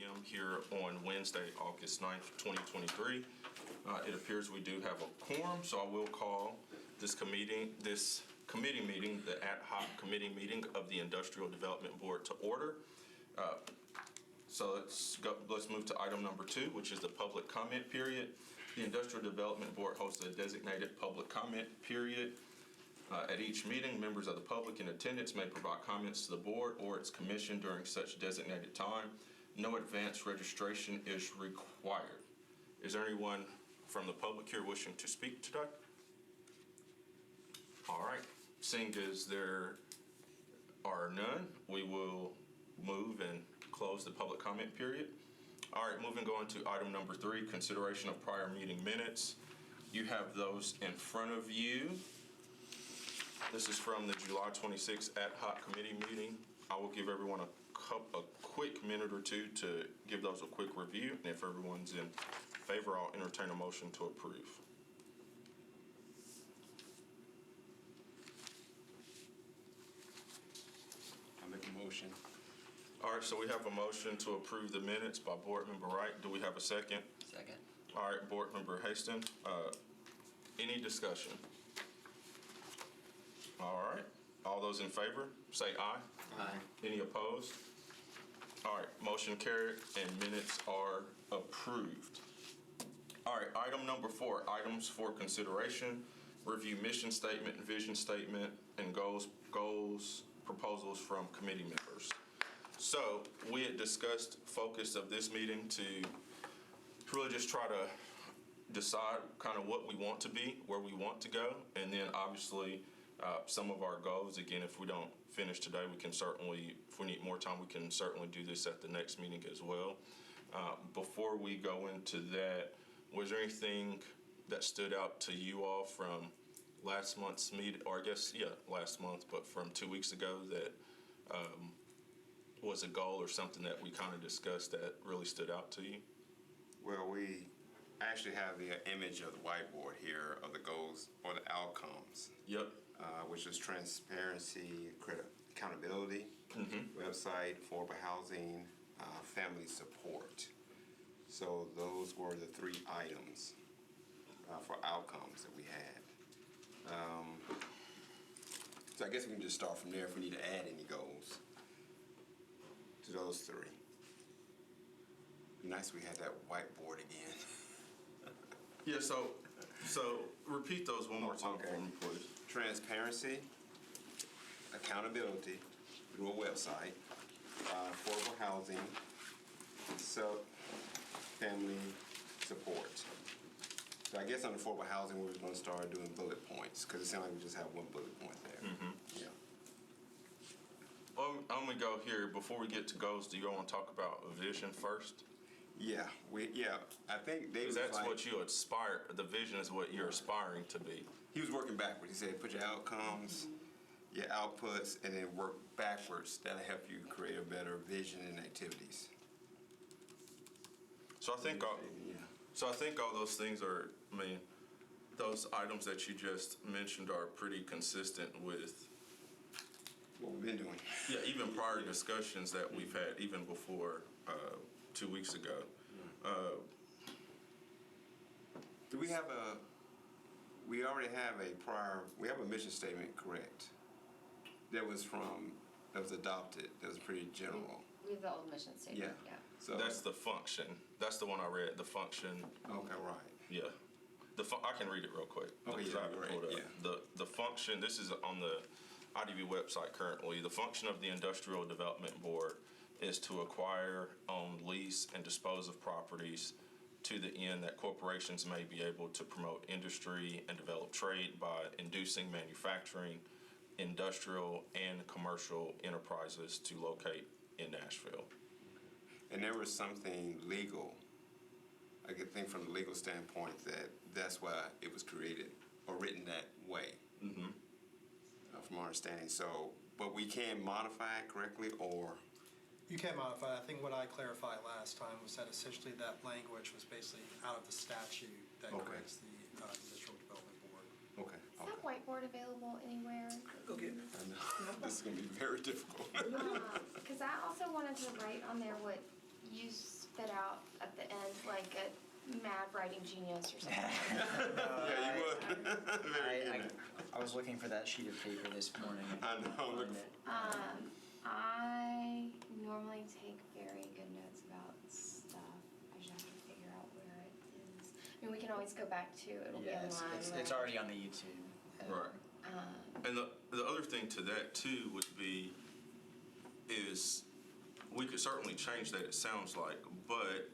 p.m. here on Wednesday, August 9th, 2023. It appears we do have a quorum, so I will call this committee meeting, the ad hoc committee meeting of the Industrial Development Board to order. So let's move to item number 2, which is the public comment period. The Industrial Development Board hosts a designated public comment period. At each meeting, members of the public in attendance may provide comments to the board or its commission during such designated time. No advance registration is required. Is there anyone from the public here wishing to speak today? All right. Seeing as there are none, we will move and close the public comment period. All right, moving on to item number 3, consideration of prior meeting minutes. You have those in front of you. This is from the July 26th ad hoc committee meeting. I will give everyone a quick minute or two to give those a quick review. And if everyone's in favor, I'll entertain a motion to approve. I make a motion. All right, so we have a motion to approve the minutes by Board Member Wright. Do we have a second? Second. All right, Board Member Haston. Any discussion? All right. All those in favor, say aye. Aye. Any opposed? All right, motion carried and minutes are approved. All right, item number 4, items for consideration. Review mission statement, vision statement, and goals proposals from committee members. So we had discussed focus of this meeting to really just try to decide kind of what we want to be, where we want to go, and then obviously some of our goals. Again, if we don't finish today, we can certainly, if we need more time, we can certainly do this at the next meeting as well. Before we go into that, was there anything that stood out to you all from last month's meeting, or I guess, last month, but from 2 weeks ago that was a goal or something that we kind of discussed that really stood out to you? Well, we actually have the image of the whiteboard here of the goals or the outcomes. Yep. Which is transparency, accountability, website, affordable housing, family support. So those were the 3 items for outcomes that we had. So I guess we can just start from there if we need to add any goals to those 3. Nice we had that whiteboard again. Yeah, so repeat those one more time for me, please. Transparency, accountability through a website, affordable housing, so family support. So I guess on affordable housing, we're going to start doing bullet points because it sounds like we just have one bullet point there. Yeah. I'm going to go here. Before we get to goals, do you want to talk about a vision first? Yeah, I think David. Because that's what you aspire. The vision is what you're aspiring to be. He was working backwards. He said, put your outcomes, your outputs, and then work backwards. That'll help you create a better vision and activities. So I think all those things are. I mean, those items that you just mentioned are pretty consistent with what we've been doing. Yeah, even prior discussions that we've had, even before 2 weeks ago. Do we have we already have we have a mission statement, correct? That was adopted, that was pretty general. We have the old mission statement, yeah. So that's the function. That's the one I read, the function. Okay, right. Yeah. I can read it real quick. Okay, yeah. The function, this is on the IDB website currently. The function of the Industrial Development Board is to acquire, own, lease, and dispose of properties to the end that corporations may be able to promote industry and develop trade by inducing manufacturing, industrial, and commercial enterprises to locate in Nashville. And there was something legal, I could think from the legal standpoint that's why it was created or written that way, from our understanding. So, but we can modify it correctly, or? You can modify. I think what I clarified last time was that essentially that language was basically out of the statute that creates the Industrial Development Board. Okay. Is that whiteboard available anywhere? Go get it. I know. This is going to be very difficult. Because I also wanted to write on there what you spit out at the end like a mad writing genius or something. Yeah, you would. Very good. I was looking for that sheet of paper this morning. I know. Find it. I normally take very good notes about stuff. I just have to figure out where it is. I mean, we can always go back to, it'll be Yes, online. it's already on the YouTube. Right. And the other thing to that too would be is we could certainly change that, it sounds like, but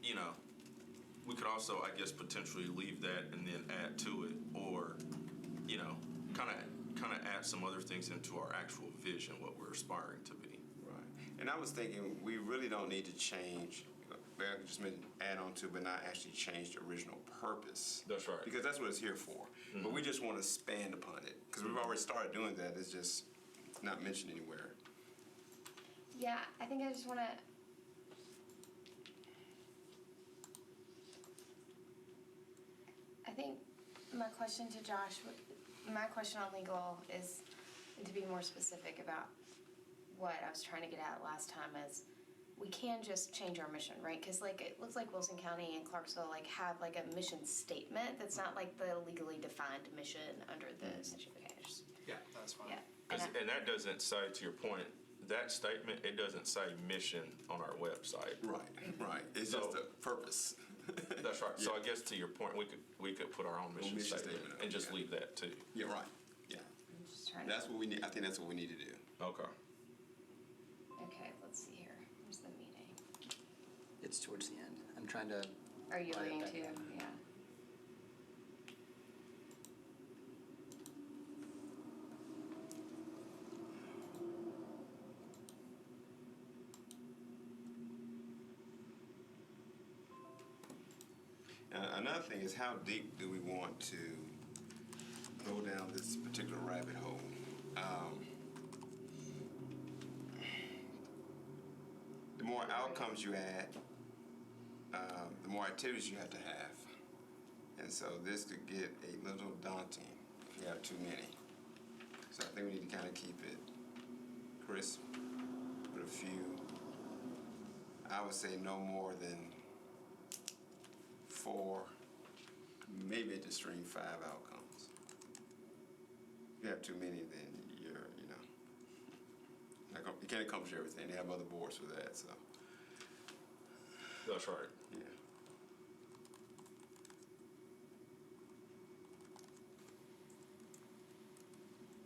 you know, we could also, I guess, potentially leave that and then add to it, or you know, kind of add some other things into our actual vision, what we're aspiring to be. Right. And I was thinking, we really don't need to change, I just meant add on to, but not actually change the original purpose. That's right. Because that's what it's here for. But we just want to expand upon it. Because we've already started doing that, it's just not mentioned anywhere. Yeah, I think I just want to. I think my question to Josh, my question on legal is to be more specific about what I was trying to get at last time is we can just change our mission, right? Because like it looks like Wilson County and Clarksville like have like a mission statement that's not like the legally defined mission under the section. Okay, Yeah, that's fine. yeah. And that doesn't say, to your point, that statement, it doesn't say mission on our website. Right. It's So- just the purpose. That's right. So Yeah. I guess to your point, we could put our own mission mission statement statement, and just yeah. leave that too. Yeah, right. Yeah. I'm just trying That's to. what we need. I think that's what we need to do. Okay. Okay, let's see here. Where's the meeting? It's towards the end. I'm trying to. Are you Right, looking back to? up. Yeah. Another thing is, how deep do we want to go down this particular rabbit hole? The more outcomes you add, the more activities you have to have. And so this could get a little daunting if you have too many. So I think we need to kind of keep it crisp with a few. I would say no more than 4, maybe at the extreme 5 outcomes. If you have too many, then you're, you can't accomplish everything. They have other boards for that, so, That's right. yeah.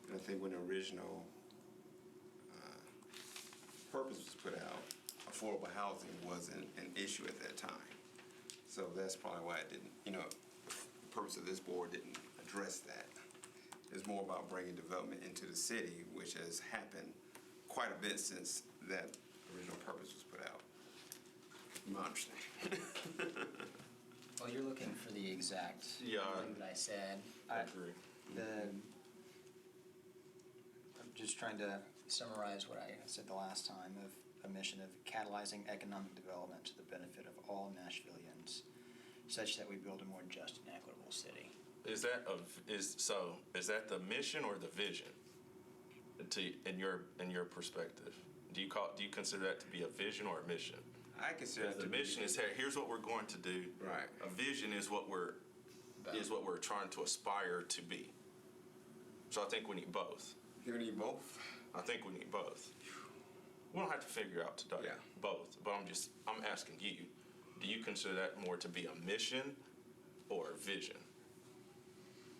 And I think when the original purpose was put out, affordable housing wasn't an issue at that time. So that's probably why it didn't, the purpose of this board didn't address that. It's more about bringing development into the city, which has happened quite a bit since that original purpose was put out. My understanding. Well, you're looking for the exact Yeah. thing that I said. I agree. I'm just trying to summarize what I said the last time of a mission of catalyzing economic development to the benefit of all Nashvillians, such that we build a more just and equitable city. Is that is that the mission or the vision? In your perspective, do you consider that to be a vision or a mission? I consider Because it the to be- mission is, hey, here's what we're going to do. Right. A vision is what we're trying to aspire to be. So I think we need both. You need both? I think we need both. We don't have to figure out today. Yeah. Both. But I'm asking you, do you consider that more to be a mission or a vision?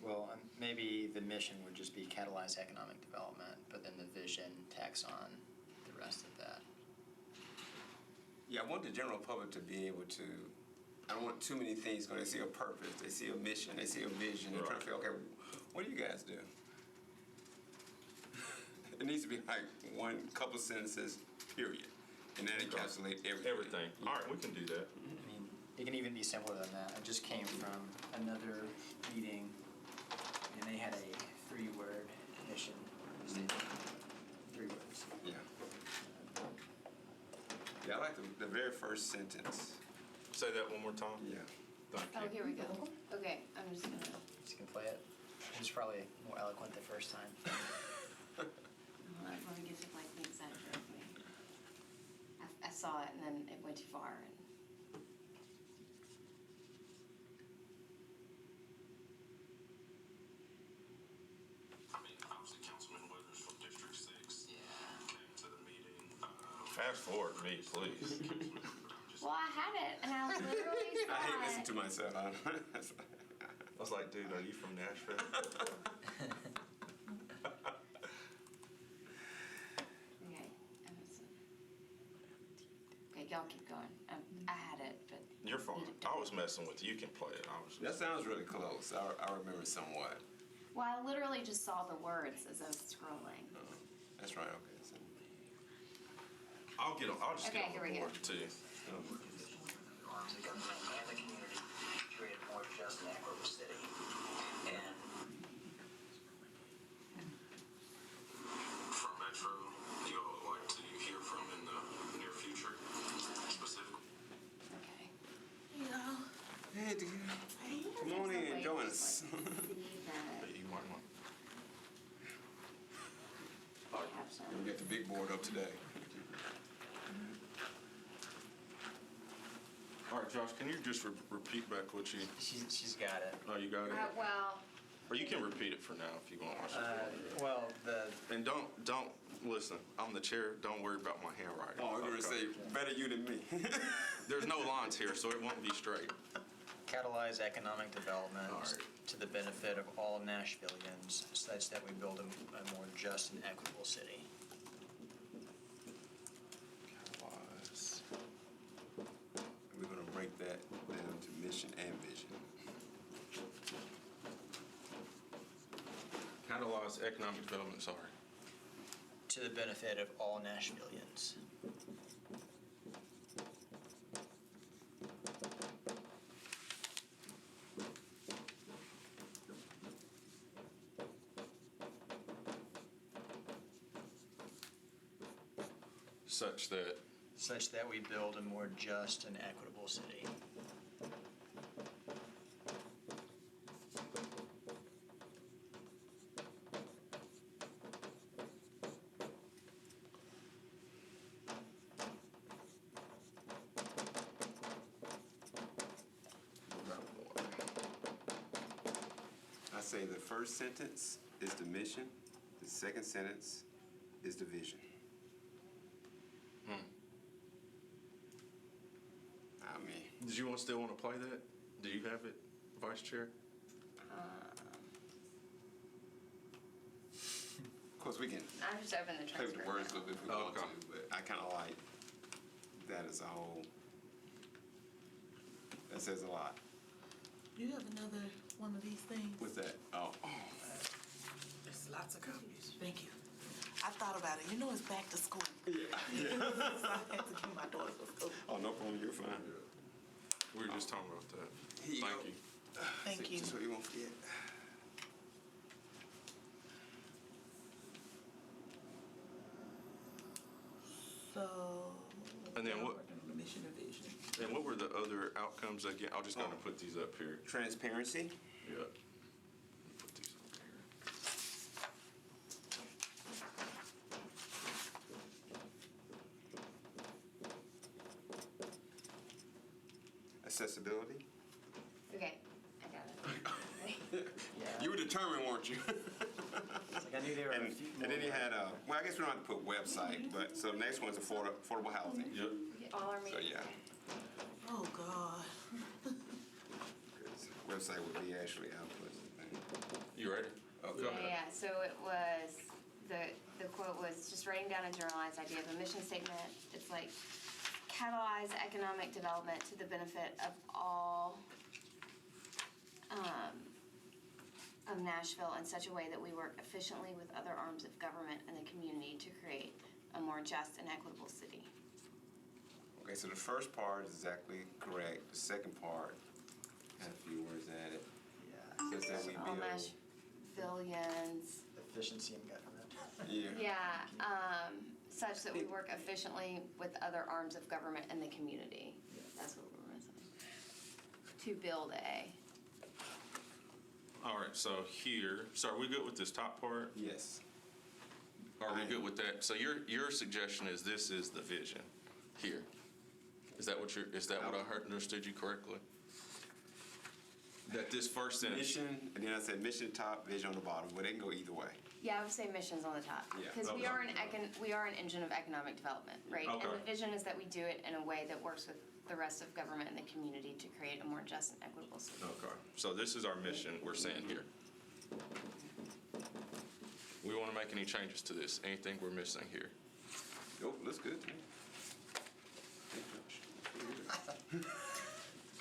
Well, maybe the mission would just be catalyze economic development, but then the vision tacks on the rest of that. Yeah, I want the general public to be able to, I don't want too many things when they see a purpose, they see a mission, they see a vision, they're trying to figure, okay, what do you guys do? It needs to be like one couple sentences, period, and then encapsulate everything. Everything. All right, we can do that. I mean, it can even be simpler than that. I just came from another meeting, and they had a 3-word mission statement. 3 words. Yeah. Yeah, I like the very first sentence. Say that one more time. Yeah. Thank Oh, you. here we go. Okay, I'm just gonna. Just gonna play it. It was probably more eloquent the first time. Everyone gets to like things that drove me. saw it and then it went too far. I mean, obviously, Councilman Withers from District 6 came to the meeting. Fast forward me, please. Well, I had it and I literally saw I hate it. listening to myself. I was like, dude, are you from Nashville? Okay. Okay, y'all keep going. I had it, but. You're fine. I was messing with you. You can play it. I was That sounds really close. I remember somewhat. Well, I literally just saw the words as I was scrolling. That's right. Okay. So, I'll just Okay, get here on we the go. board too. Arms of government and the community to create a more just and equitable city. And From Metro, you all would like to hear from in the near future, specifically? Okay. hey, dude. Come on in, join us. You might want. We got the big board up today. All right, Josh, can you just repeat back what you? She's got it. Oh, you got it. Well, Or you can repeat it for now if you want. Well, the And don't listen. I'm the chair. Don't worry about my handwriting. Oh, I'm gonna Okay. say better you than me. There's no lines here, so it won't be straight. catalyze economic development All right. to the benefit of all Nashvillians, such that we build a more just and equitable city. Catalyze. We're gonna break that down to mission and vision. Catalyze economic development. Sorry. To the benefit of all Nashvillians. Such that we build a more just and equitable city. I say the first sentence is the mission, the second sentence is the vision. I mean, Did you still want to play that? Do you have it, Vice Chair? of course, we can I just opened the play with transcript. the words a little bit if we want Okay. to, but I kind of like that as a whole. That says a lot. You have another one of these things? What's that? Oh, There's lots of copies. Thank you. I thought about it. You know it's back to school. yeah. So I had to get my daughter to school. Oh, no problem. You're fine. We were just talking about that. Here you Thank go. you. Thank you. Just so you won't forget. So. And then what- Working on the mission and vision. And what were the other outcomes again? I'll just kind of put these up here. Transparency. Yeah. Put these up here. Accessibility. Okay, I got it. You were determined, weren't you? It's like I knew there were a And, few and then you more. had, well, I guess we don't have to put website, but, so the next one's affordable housing. Yep. All our So, meetings. yeah, Oh, God. website would be actually output. You ready? Oh, Go ahead. Yeah, so it was, the quote was just writing down a generalized idea of a mission statement. It's like catalyze economic development to the benefit of all of Nashville in such a way that we work efficiently with other arms of government and the community to create a more just and equitable city. Okay, so the first part is exactly correct. The second part had a few words added. Yeah. Says that we All build. Nashvillians. Efficiency in government. Yeah. Yeah, such that we work efficiently with other arms of government and the community. That's what we're missing. To build a. All right, so here, so are we good with this top part? Yes. Are we good with that? So your suggestion is this is the vision? here. Is that what I heard, understood you correctly? That this first sentence. Mission, and then I said mission top, vision on the bottom. Well, they can go either way. Yeah, I would say missions on the top. Yeah. Because we are an engine of economic development, right? Okay. And the vision is that we do it in a way that works with the rest of government and the community to create a more just and equitable system. Okay, so this is our mission, we're saying here. We want to make any changes to this? Anything we're missing here? Nope, looks good to me.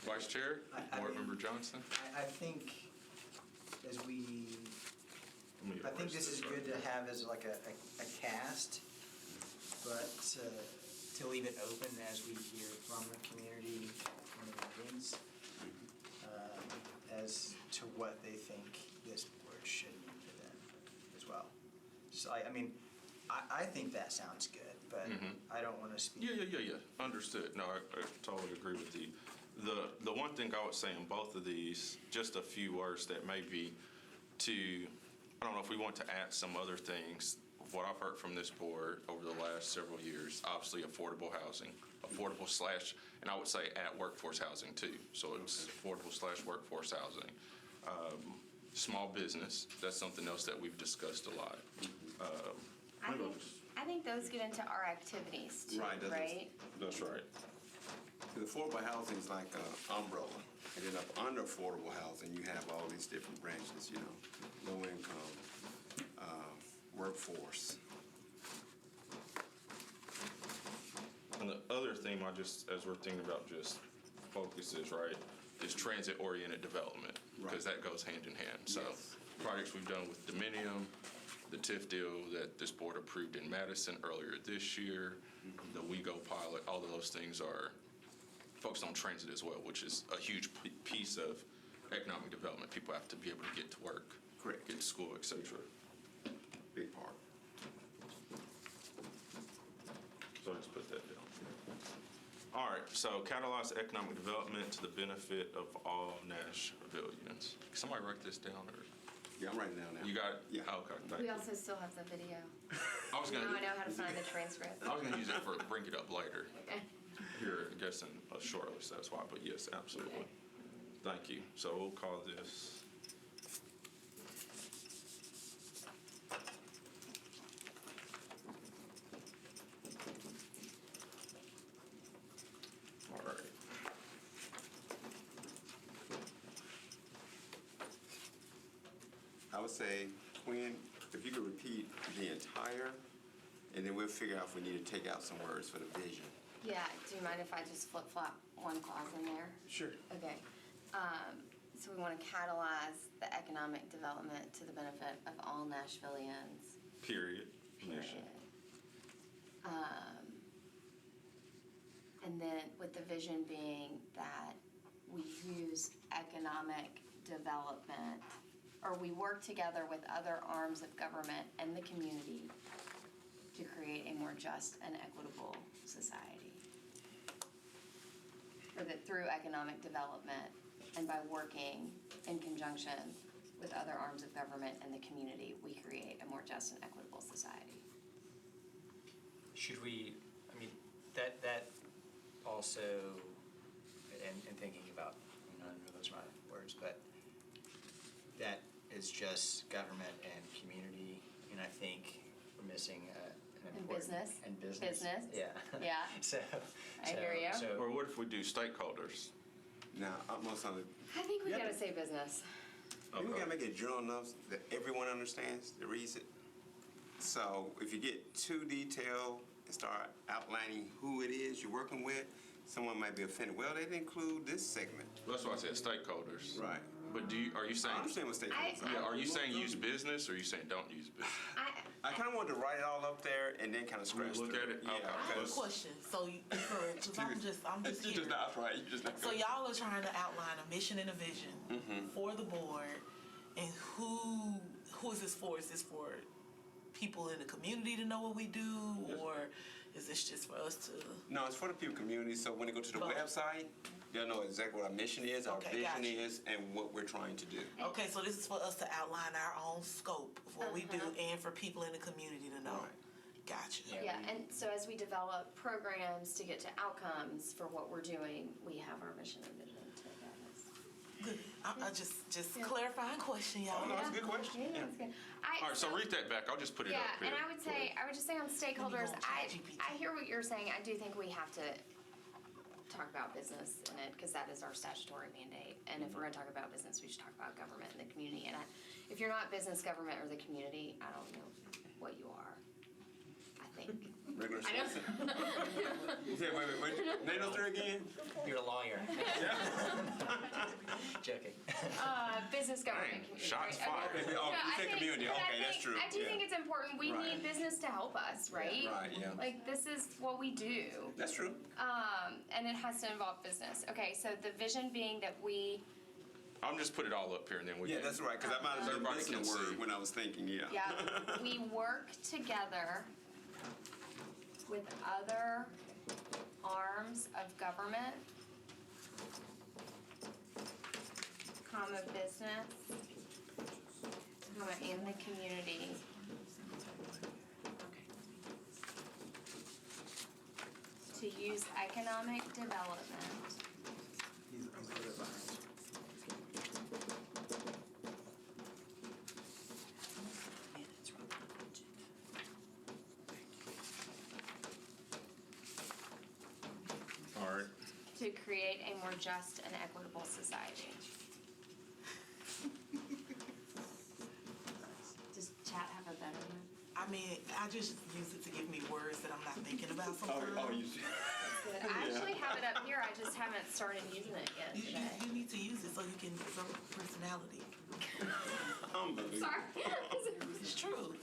Vice Chair, Board Member Johnson? I think as we, Let me I think erase this is good to have as like a cast, but to leave it open as we hear from the community in the meetings as to what they think this board should mean to them as well. So I mean, I think that sounds good, but I don't want to speak. Yeah. Understood. No, I totally agree with you. The one thing I would say in both of these, just a few words that may be I don't know if we want to add some other things. What I've heard from this board over the last several years, obviously affordable housing, and I would say add workforce housing too. So it's affordable / workforce housing. Small business, that's something else that we've discussed a lot. I think those get into our activities too, right? That's right. The affordable housing is like an umbrella. And then up under affordable housing, you have all these different branches, you know, low income, workforce. And the other theme as we're thinking about just focuses, right, is transit-oriented development, because that goes hand in hand. So projects we've done with Dominium, the TIF deal that this board approved in Madison earlier this year, the WeGo pilot, all of those things are focused on transit as well, which is a huge piece of economic development. People have to be able to get to work, Correct. get to school, et cetera. Big part. So just put that down. All right, so catalyze economic development to the benefit of all Nashvillians. Can somebody write this down, or Yeah, I'm writing it down now. you got it? Yeah. Okay, thank We you. also still have the video. I was Now gonna, I know how to find the transcript. I was gonna use it for bring it up later. Okay. Here, I guess in a short list, that's why, but yes, absolutely. Okay. Thank you. So we'll call this. All right. I would say, Quinn, if you could repeat the entire, and then we'll figure out if we need to take out some words for the vision. Yeah, do you mind if I just flip-flop one clause in there? Sure. Okay. So we want to catalyze the economic development to the benefit of all Nashvillians. Period. Period. Mission. And then with the vision being that we use economic development, or we work together with other arms of government and the community to create a more just and equitable society. Or that through economic development and by working in conjunction with other arms of government and the community, we create a more just and equitable society. Should we, I mean, that also, and thinking about, none of those are my words, but that is just government and community, and I think we're missing an And important. business. And business. Business. Yeah. Yeah. So. I hear you. Or what if we do stakeholders? Now, almost on the, I think we Yeah, gotta but- say business. we Okay. gotta make it general enough that everyone understands that reads it. So if you get too detailed and start outlining who it is you're working with, someone might be offended. Well, they didn't include this segment. That's why I said stakeholders. Right. But are you saying? I understand what stakeholders are. Yeah, are you saying use business, or are you saying don't use business? I kind of wanted to write it all up there and then kind of scratch Look through at it? Yeah, Okay. I have a because question. So I'm just you here. just not right. You just not. So y'all are trying to outline a mission and a vision for the board, and who is this for? Is this for people in the community to know what we do, or is this just for us to? No, it's for the people community. So when they go to the Both. website, they'll know exactly what our mission is, our Okay, vision gotcha. is, and what we're trying to do. Okay, so this is for us to outline our own scope of what we do, Uh-huh. and for people in the community to know. Right. Gotcha. Yeah, and so as we develop programs to get to outcomes for what we're doing, we have our mission and vision to guide us. Good. I just Yeah. clarifying question, y'all. Oh, no, that's a good question. Yeah, that's good. All right, so read that back. I'll just put it Yeah, up here. and I would just say on stakeholders, on I ChatGPT. hear what you're saying. I do think we have to talk about business in it because that is our statutory mandate. And if we're going to talk about business, we should talk about government and the community. And if you're not business, government, or the community, I don't know what you are. I think. Regular I know. citizen. You said, wait. Name those three again? You're a lawyer. Joking. Business, government, Dang, community. shots right? fired. Okay, oh, No, you I said think- community. but I Okay, that's think- true. I do Yeah. think it's important. We Right. need business to help us, right? Right, yeah. Like, this is what we do. That's true. And it has to involve business. Okay, so the vision being that we, I'll just put it all up here and then we Yeah, can. that's right, because I might have been Everybody missing a can word see. when I was thinking, yeah. we work together with other arms of government, comma, business, comma, and the community. To use economic development All right. to create a more just and equitable society. Does chat have a better one? I mean, I just use it to give me words that I'm not thinking about sometimes. Good. I actually have it up here, I just haven't started using it yet today. You need to use it so you can develop personality. Sorry. It's true.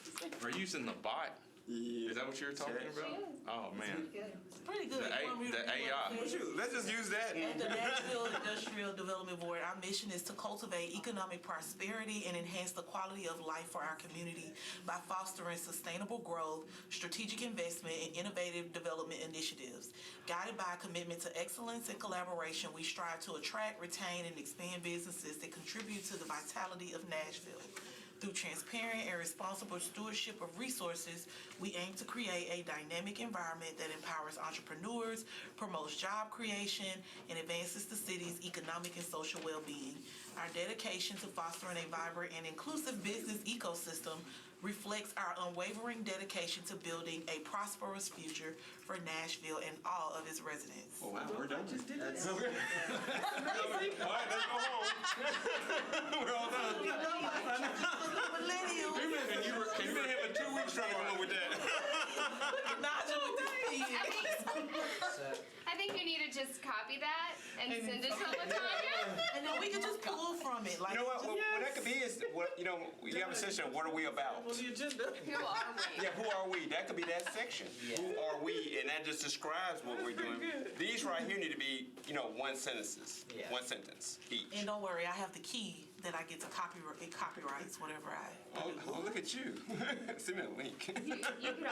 Are you using the bot? Yeah. Is that what you were talking about? Yes. Oh, man. It's pretty good. The You want me to the read what AI. it says? Let's just use that. At the Nashville Industrial Development Board, our mission is to cultivate economic prosperity and enhance the quality of life for our community by fostering sustainable growth, strategic investment, and innovative development initiatives. Guided by a commitment to excellence and collaboration, we strive to attract, retain, and expand businesses that contribute to the vitality of Nashville. Through transparent and responsible stewardship of resources, we aim to create a dynamic environment that empowers entrepreneurs, promotes job creation, and advances the city's economic and social well-being. Our dedication to fostering a vibrant and inclusive business ecosystem reflects our unwavering dedication to building a prosperous future for Nashville and all of its residents. Oh, wow, we're done. I just did that. All right, let's go home. We're all done. Millennial. You've been here for 2 weeks trying to come up with that. Nigel with the I think you need to just copy that and send it to Latanya. And then we can just pull from it. Like, You know what that could be is, we have a session, what are we about? on the agenda. Who are we? Yeah, who are we? That could be that section. Yeah. Who are we? And that just describes what we're doing. These right here need to be, one sentences, Yeah. one sentence each. And don't worry, I have the key that I get to copyright. It copyrights whatever I. Oh, look at you. Send me a link. You could,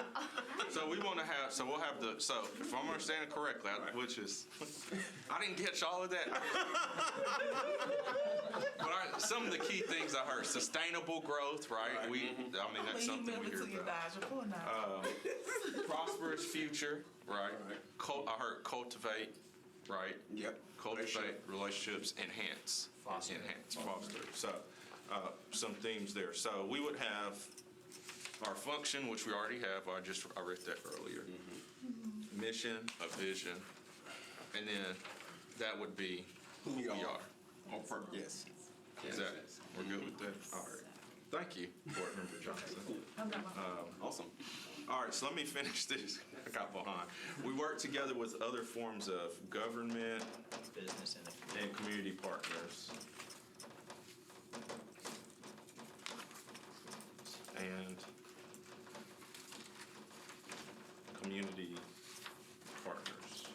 So we want to have, so we'll have so if I'm understanding correctly, which is, I didn't catch all of that. But some of the key things I heard, sustainable growth, right? I mean, that's something we hear about. Prosperous future, right? I heard cultivate, right? Yep. Cultivate relationships, enhance. Foster. Enhance, foster. So, some themes there. So we would have our function, which we already have. I read that earlier. Mission, a vision, and then that would be Who we are. are. Oh, perfect. Yes. Is that, we're good with that? All right. Thank you, Board Member Johnson. Awesome. All right, so let me finish this. I got behind. We work together with other forms of government Business and the and community partners. And community partners.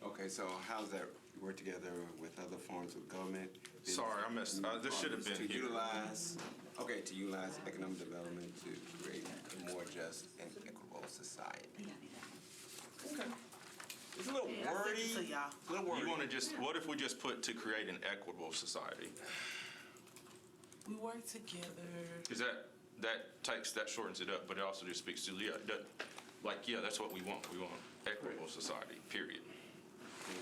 Okay, so how's that work together with other forms of government? Sorry, I missed, this should have been To here. utilize economic development to create a more just and equitable society. It's a little wordy. To y'all. A little wordy. You want to what if we just put to create an equitable society? We work together. Is that, that shortens it up, but it also just speaks to, that's what we want. We want equitable society, period. Okay.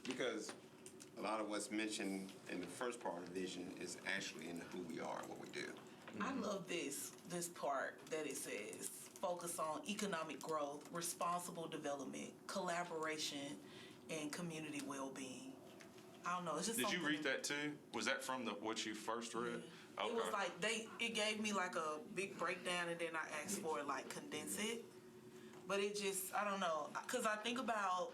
Because a lot of what's mentioned in the first part of the vision is actually in who we are and what we do. I love this part that it says focus on economic growth, responsible development, collaboration, and community well-being. I don't know. It's just. Did you something- read that too? Was that from what you first read? It was like it gave me like a big breakdown, and then I asked for it like condense it. But it just, I don't know, because I think about,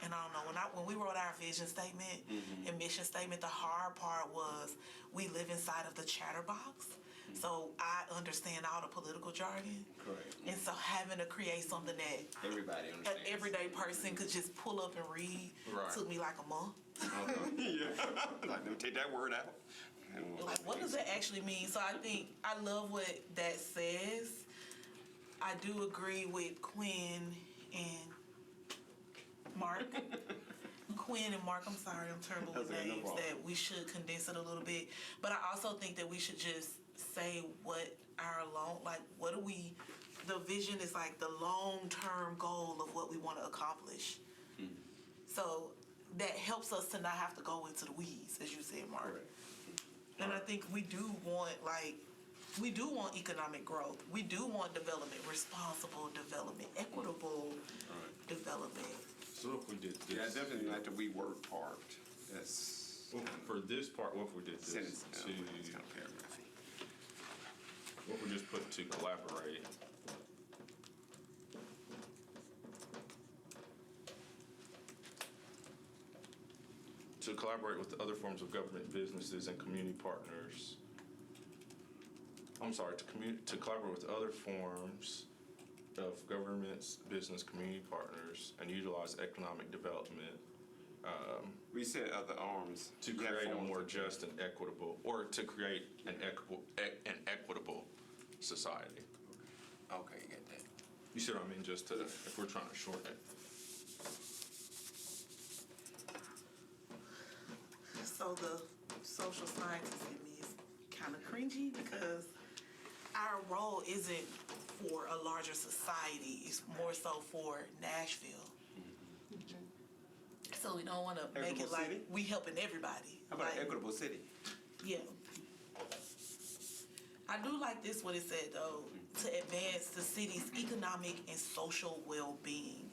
and I don't know, when we wrote our vision statement and mission statement, the hard part was we live inside of the chatterbox. So I understand all the political jargon. Correct. And so having to create something that Everybody understands. an everyday person could just pull up and read took me like a month. Yeah. Like, let me take that word out. Like, what does that actually mean? So I think I love what that says. I do agree with Quinn and Mark. Quinn and Mark, I'm sorry, I'm terrible with That's okay, no names, problem. that we should condense it a little bit. But I also think that we should just say what our the vision is like the long-term goal of what we want to accomplish. So that helps us to not have to go into the weeds, as you said, Mark. Correct. And I think we do want economic growth. We do want development, responsible development, equitable development. So if we did this. Yeah, I definitely like the we work part. That's Well, for this part, what if we did this sentence. to, It's kind of paragraphy. what if we just put to collaborate? To collaborate with the other forms of government, businesses, and community partners. I'm sorry, to collaborate with other forms of governments, business, community partners, and utilize economic development We said other arms. to Yeah, create a forms more of- just and equitable, or to create an equitable society. Okay, you get that. You see what I mean? Just to, if we're trying to shorten it. So the social scientist in me is kind of cringy because our role isn't for a larger society. It's more so for Nashville. So we don't want to make it Equitable like city? we helping everybody. How about Like, equitable city? yeah. I do like this, what it said though, to advance the city's economic and social well-being.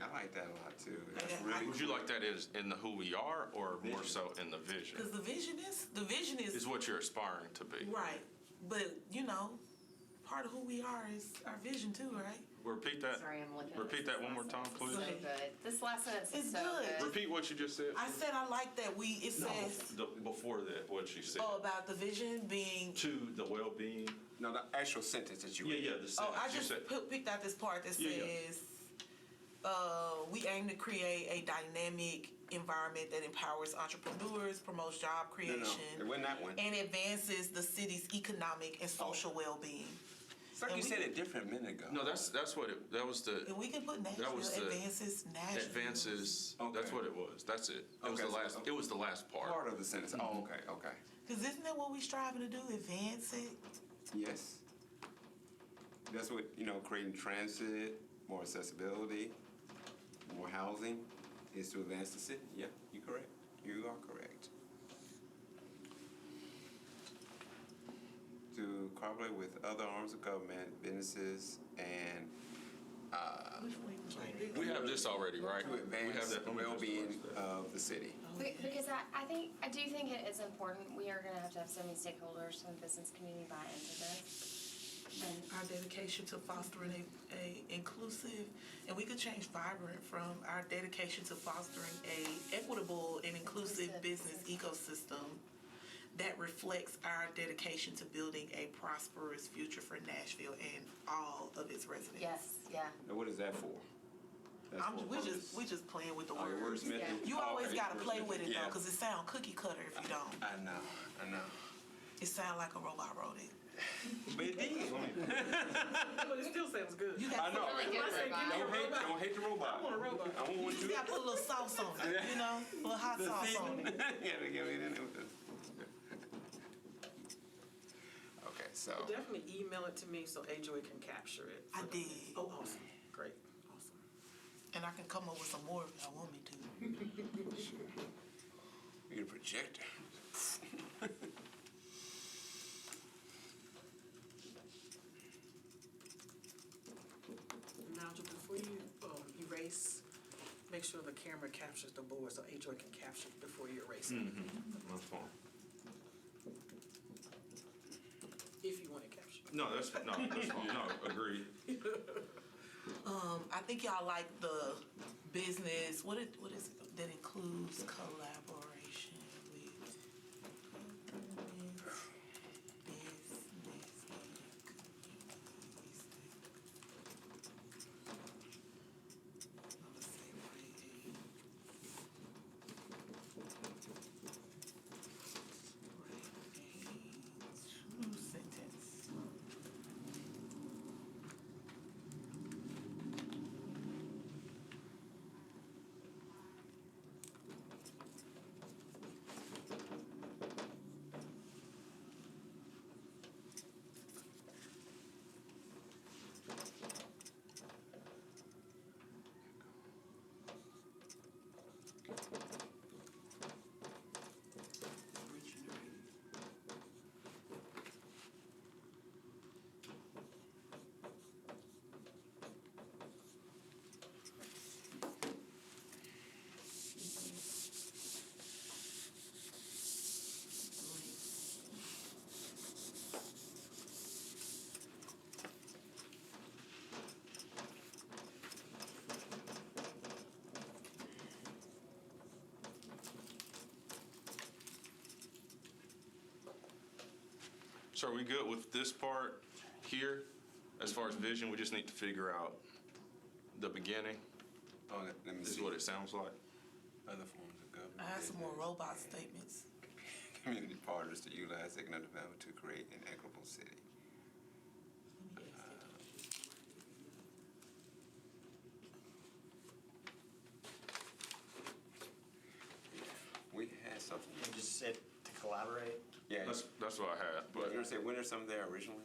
I like that a lot too. That's Yeah, really Would you like that as in the who we are, or more so in the vision? Because the vision is Is what you're aspiring to be. right. But part of who we are is our vision too, right? Repeat that. Sorry, I'm looking. at Repeat this that one more last time, sentence. please. So good. This last sentence It's is so good. good. Repeat what you just said. I said I like that it says Before that, what she said. about the vision being. To the well-being. No, the actual sentence that you Yeah, read. yeah, the sentence. Oh, I You just said- picked out this part that Yeah, yeah. says, we aim to create a dynamic environment that empowers entrepreneurs, promotes job creation, it wasn't that one. and advances the city's economic and social well-being. It's like and you we- said it different a minute ago. No, that was the And we can put Nashville was the advances Nashville. advances. Okay. That's what it was. That's it. It was Okay, the so- last. It was the last part. Part of the sentence. Oh, okay, okay. Because isn't that what we striving to do? Advance it? Yes. That's what, creating transit, more accessibility, more housing is to advance the city. Yeah, you're correct. You are correct. To cooperate with other arms of government, businesses, and Which way was it? We have this already, right? to We have advance that. the Let me just well-being erase that. of the city. Because I do think it is important. We are going to have so many stakeholders from the business community buy into this. And Our dedication to fostering a inclusive, and we could change vibrant from our dedication to fostering a equitable and inclusive business ecosystem that reflects our dedication to building a prosperous future for Nashville and all of its residents. yes, yeah. Now, what is that for? That's for We purpose. just playing with the Oh, your words. wordsmithing? Yeah. You always Okay, gotta play with it yeah. though, cause it sound cookie cutter if you don't. I know. It sound like a robot wrote it. But it did. But it still sounds good. You I got know. Really good robot. Don't hate the robot. I want a robot. I want one You too. just gotta put a little sauce on it, a little hot sauce on it. Yeah, they give it in there with this. So, Definitely email it to me so AJoy can capture it. I did. Oh, awesome. Great. Awesome. And I can come up with some more if y'all want me to. we need a projector. Nigel, before you erase, make sure the camera captures the board so AJoy can capture it before you erase it. That's fine. If you want it captured. No, that's fine. No, agreed. I think y'all like the business. What is it that includes collaboration with business two sentence. So are we good with this part here? As far as vision, we just need to figure out the beginning, Oh, let me is see. what it sounds like. Other forms of government. I have some more business, robot statements. Community partners to utilize economic development to create an equitable city. We had something. You just said to collaborate. Yeah. That's what I had, But but you want to say when there's something there originally?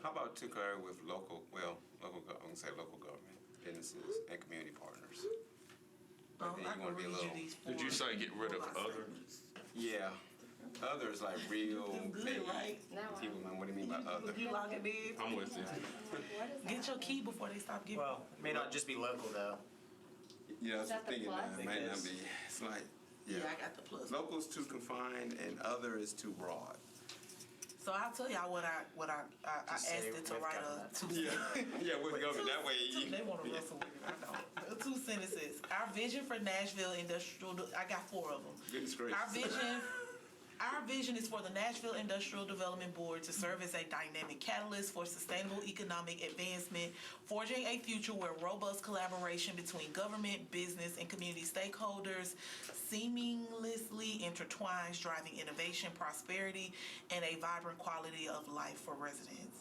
How about to collaborate with local government, businesses, and community partners? But then I you can want to be a read you little, these did you four say get rid of robot other? statements. yeah, others like real, Them good, big right? people, man, what do you mean by other? You log it in. I'm with you. What is Get that? your key before they stop giving. Well, it may not just be local though. Yeah, I was Is that the thinking plus? it might not Because- be, it's like, yeah, yeah. I got the plus. Local's too confined and other is too broad. So I'll tell y'all what I Just asked say it to with write government. two Yeah, with government, that way you. They want to wrestle with it. I know. Two sentences. Our vision for Nashville industrial. I got four of them. Goodness gracious. Our vision is for the Nashville Industrial Development Board to serve as a dynamic catalyst for sustainable economic advancement, forging a future where robust collaboration between government, business, and community stakeholders seamlessly intertwines, driving innovation, prosperity, and a vibrant quality of life for residents.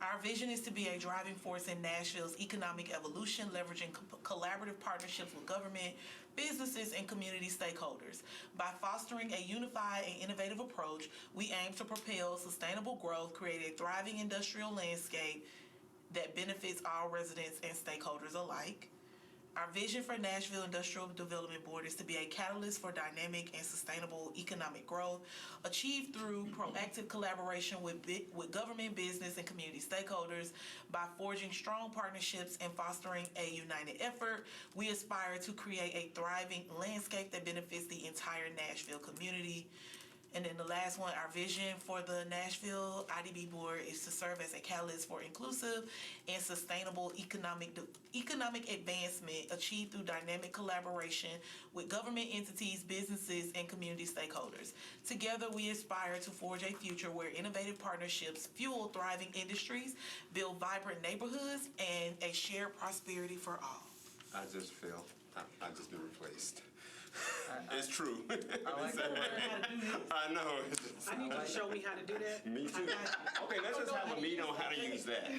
Our vision is to be a driving force in Nashville's economic evolution, leveraging collaborative partnerships with government, businesses, and community stakeholders. By fostering a unified and innovative approach, we aim to propel sustainable growth, create a thriving industrial landscape that benefits all residents and stakeholders alike. Our vision for Nashville Industrial Development Board is to be a catalyst for dynamic and sustainable economic growth, achieved through proactive collaboration with government, business, and community stakeholders. By forging strong partnerships and fostering a united effort, we aspire to create a thriving landscape that benefits the entire Nashville community. And then the last one, our vision for the Nashville IDB Board is to serve as a catalyst for inclusive and sustainable economic advancement achieved through dynamic collaboration with government entities, businesses, and community stakeholders. Together, we aspire to forge a future where innovative partnerships fuel thriving industries, build vibrant neighborhoods, and a shared prosperity for all. I just feel, I just been replaced. It's true. I like the word. I know. I need you to show me how to do that. Me too. Okay, let's just have a meeting on how to use that.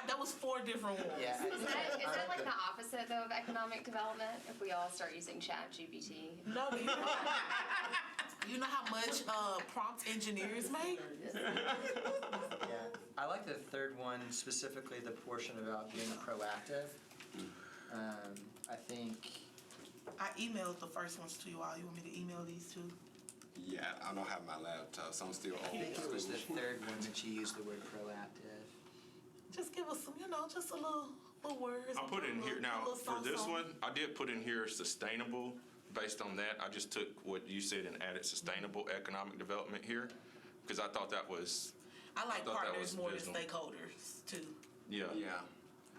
That was 4 different ones. Yeah. Is that like the opposite though of economic development? If we all start using ChatGPT? No, but you know how much prompt engineers make? Yeah, I like the third one, specifically the portion about being proactive. I think, I emailed the first ones to you all. You want me to email these two? Yeah, I don't have my laptop, so I'm still I think it was old the school. third one that you used the word proactive. Just give us some, just a little words. I put in here, a now, little for this something. one, I did put in here sustainable. Based on that, I just took what you said and added sustainable economic development here, because I thought that was, I like thought that partners was more than visual. stakeholders too. yeah. Yeah.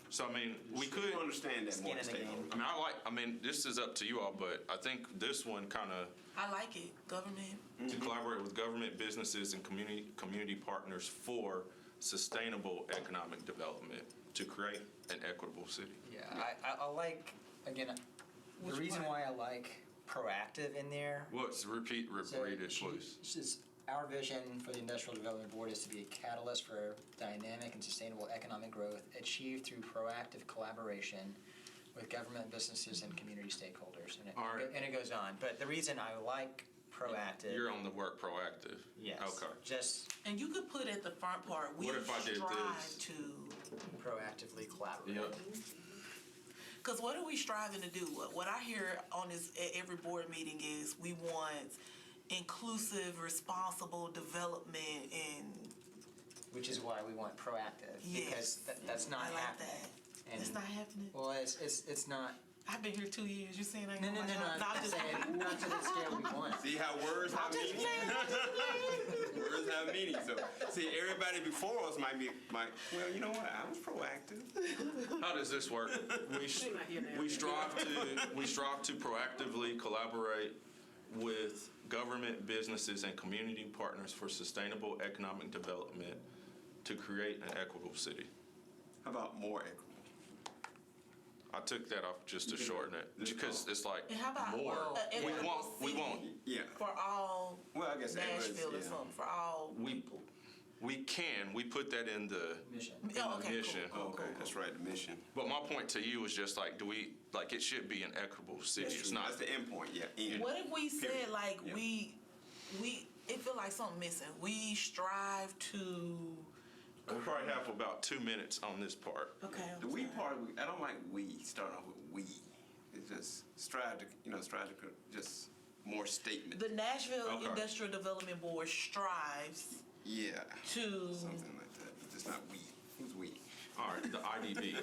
So, I mean, we You could, understand that more Skin in the game. stakeholders. this is up to you all, but I think this one kind of, I like it. Government. to collaborate with government, businesses, and community partners for sustainable economic development to create an equitable city. Yeah, I like, again, the Which reason part? why I like proactive in there. Repeat So it, please. Our vision for the Industrial Development Board is to be a catalyst for dynamic and sustainable economic growth achieved through proactive collaboration with government, businesses, and community stakeholders. All right. And it goes on. But the reason I like proactive. You're on the word proactive. Yes. Okay. Just And you could put at the front part, we What if I did strive this? to. proactively collaborate. Yep. Because what are we striving to do? What I hear on this at every board meeting is we want inclusive, responsible development and Which is why we want proactive. Yes. Because that's not I like happening. that. It's not happening. Well, it's not. I've been here 2 years. You saying I ain't No, doing my job? I'm I'm just saying not to the scale we want. See how words have just meaning? playing. Words have meaning. So, see, everybody before us might, well, you know what? I was proactive. How does this work? We strive to proactively collaborate with government, businesses, and community partners for sustainable economic development to create an equitable city. How about more equitable? I took that off just to shorten it because it's like And how about more. an We equitable want. city Yeah. for all Well, I guess Nashville or yeah. something, for all We people? we put that in the Mission. Oh, okay, mission. cool, Okay, that's right, the mission. But my point to you was just like, it should be an equitable city. That's It's true. not. That's the end point, yeah. End. What if we said Period. like Yeah. we it feel like something missing. We strive to. We probably have about 2 minutes on this part. Okay. The we part, I don't like we, starting off with we. It's just strive to just more statement. The Nashville Okay. Industrial Development Board strives Yeah, to. something like that. It's not we. Who's we? All right, the IDB.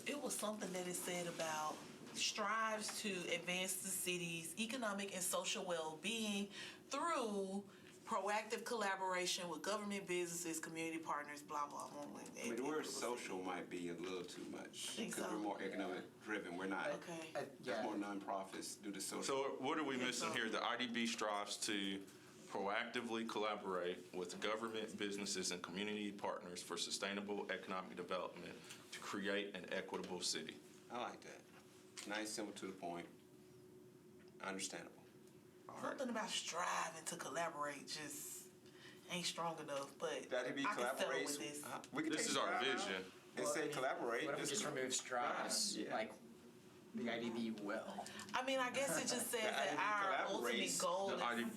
It was something that it said about strives to advance the city's economic and social well-being through proactive collaboration with government, businesses, community partners, blah, blah, blah. I mean, the word social might be a little too much. Think Because so? we're more economic driven. We're not. Okay. There's more nonprofits do the social. So what are we missing here? The IDB strives to proactively collaborate with government, businesses, and community partners for sustainable economic development to create an equitable city. I like that. Nice, simple, to the point. Understandable. Something about striving to collaborate just ain't strong enough, but That'd be I can settle collaborate. with this. We can This take is our strive out vision. And say collaborate. What if we just remove strives, Yeah. like the IDB will? I mean, I guess it just says that The our IDB ultimate collaborates. goal The is. IDB,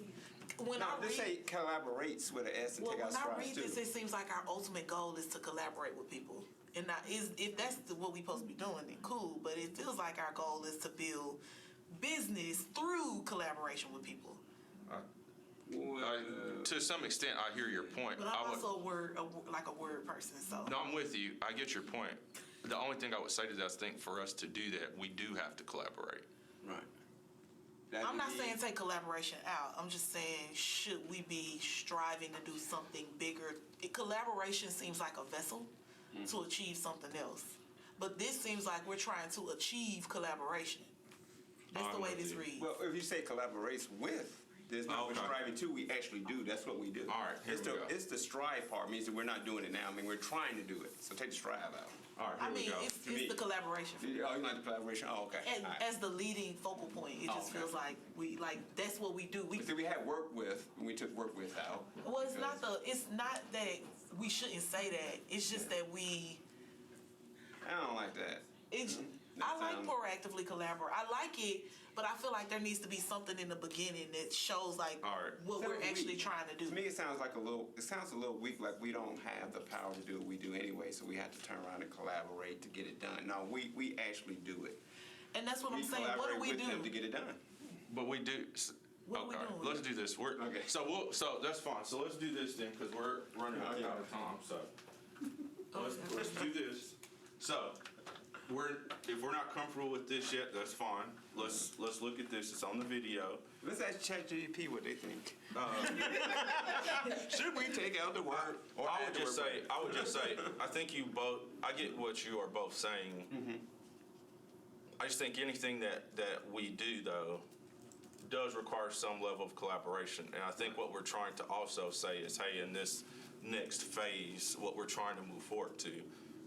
When No, I just read, say collaborates with an S and well, take out when I strives read too. this, it seems like our ultimate goal is to collaborate with people. And if that's what we supposed to be doing, then cool. But it feels like our goal is to build business through collaboration with people. to some extent, I hear your point. But I'm also a word person, so. No, I'm with you. I get your point. The only thing I would say to that is, I think for us to do that, we do have to collaborate. Right. I'm not saying take collaboration out. I'm just saying, should we be striving to do something bigger? Collaboration seems like a vessel to achieve something else. But this seems like we're trying to achieve collaboration. That's the I'm way with this you. reads. Well, if you say collaborates with, There's not Okay. striving to, we actually do. That's what we do. All right, here we go. It's the strive part, means that we're not doing it now. I mean, we're trying to do it. So take the strive out. All right, I here we mean, go. it's me. the collaboration. Oh, you like the collaboration? Oh, okay. And All right. as the leading focal point, it just Okay. feels like that's what we do. See, we had work with, and we took work with out. Well, it's not that we shouldn't say that. It's just that I don't like that. I like sounds- proactively collaborate. I like it, but I feel like there needs to be something in the beginning that shows like All right. what we're Sounds actually weak. trying to do. To me, it sounds a little weak, like we don't have the power to do what we do anyway, so we have to turn around and collaborate to get it done. No, we actually do it. And that's what We I'm saying. What do collaborate we with them to do? get it done. But we do. What are we Okay, doing? let's do this. Okay. So that's fine. So let's do this then, because we're running out of time. So let's do this. So if we're not comfortable with this yet, that's fine. Let's look at this. It's on the video. Let's ask ChatGPT what they think. Should we take out the word? Or I add would the just word? say, I think you both. I get what you are both saying. Mm-hmm. I just think anything that we do though does require some level of collaboration, and I think what we're trying to also say is, hey, in this next phase, what we're trying to move forward to,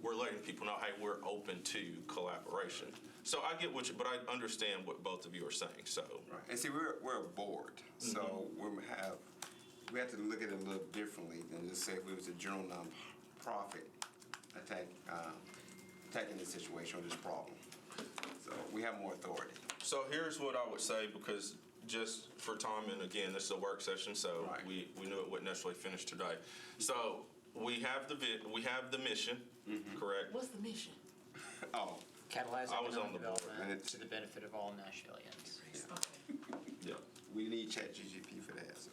we're letting people know, hey, we're open to collaboration. So I get what you, but I understand what both of you are saying. So Right. And see, we're a board, so we have to look at it a little differently than just say if we was a general nonprofit attacking this situation or this problem. So we have more authority. So here's what I would say, because just for time, and again, this is a work session, so Right. we knew it wouldn't necessarily finish today. So we have the mission, correct? What's the mission? Oh, Catalyze I was on economic the board. development to the benefit of all Nashvilleians. Okay. Yeah. we need ChatGPT for that, so.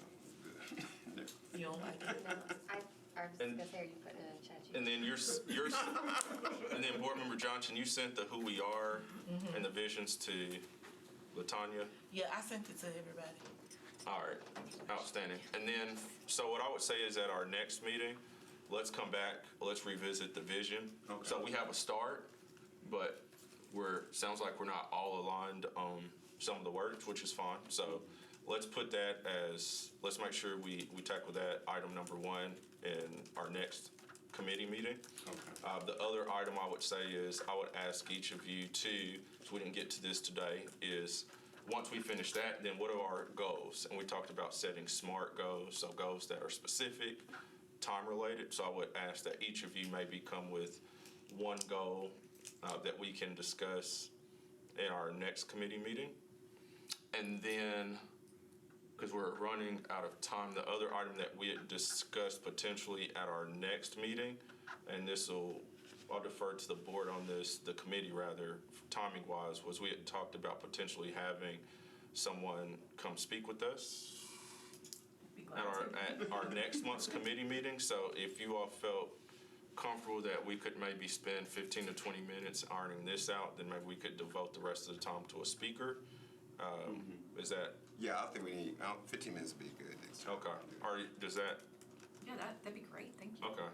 You don't like it? No, I was And- gonna say, are you putting it in ChatGPT? And then and then Board Member Johnson, you sent the who we are and the visions to LaTanya. Yeah, I sent it to everybody. All right, outstanding. And then, so what I would say is at our next meeting, let's come back, let's revisit the vision. Okay. So we have a start, but sounds like we're not all aligned on some of the words, which is fine. So let's put that let's make sure we tackle that item number 1 in our next committee meeting. Okay. The other item I would say is, I would ask each of you too, so we didn't get to this today, is once we finish that, then what are our goals? And we talked about setting SMART goals, so goals that are specific, time-related. So I would ask that each of you maybe come with one goal that we can discuss in our next committee meeting. And then, because we're running out of time, the other item that we had discussed potentially at our next meeting, and I'll defer to the board on this, the committee rather, timing-wise, was we had talked about potentially having someone come speak with us at our next month's committee meeting. So if you all felt comfortable that we could maybe spend 15 to 20 minutes ironing this out, then maybe we could devote the rest of the time to a speaker. Is that Yeah, I think we need, 15 minutes would be good next time. okay? Does that, Yeah, that'd be great, thank you. okay,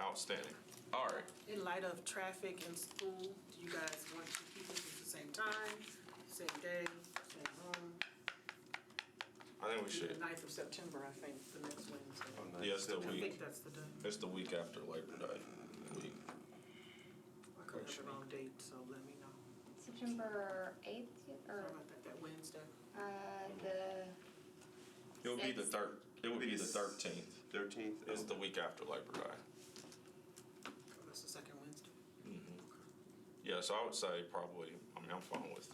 outstanding. All right, In light of traffic and school, do you guys want to keep this at the same time, same day, same room? I think we should. The 9th of September, I think, the next Wednesday. Oh, no. Yes, the I week. think that's the day. It's the week after Labor Day. I could have the wrong date, so let me know. September 8th, Sorry or, about that Wednesday. It would be the Sixth. It would be the 13th. 13th? It's the week after Labor Day. So that's the second Wednesday. Yeah, so I would say probably, I'm fine with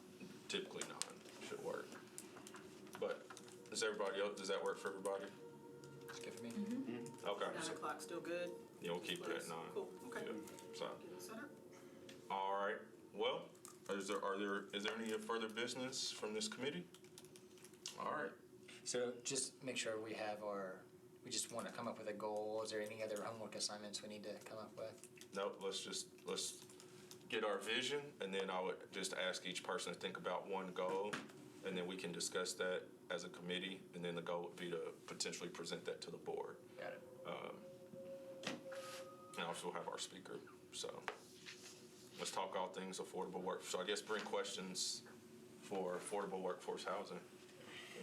typically 9, should work. But does that work for everybody? It's good for me. Okay. 9 o'clock, still good? Yeah, we'll keep it at 9. Cool, okay. Yeah, so, Get it set up. all right. Well, is there any further business from this committee? All right. So just make sure we we just want to come up with a goal. Is there any other homework assignments we need to come up with? Nope, let's get our vision, and then I would just ask each person to think about one goal, and then we can discuss that as a committee, and then the goal would be to potentially present that to the board. Got it. And also have our speaker, so let's talk all things affordable work. So I guess bring questions for affordable workforce housing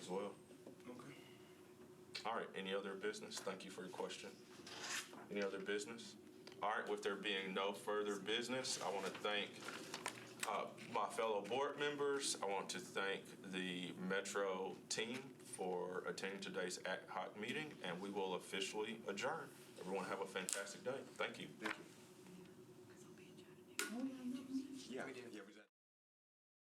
as well. Okay. All right, any other business? Thank you for your question. Any other business? All right, with there being no further business, I want to thank my fellow board members. I want to thank the Metro team for attending today's ad hoc meeting, and we will officially adjourn. Everyone have a fantastic day. Thank you. Thank you. We do. Yeah, we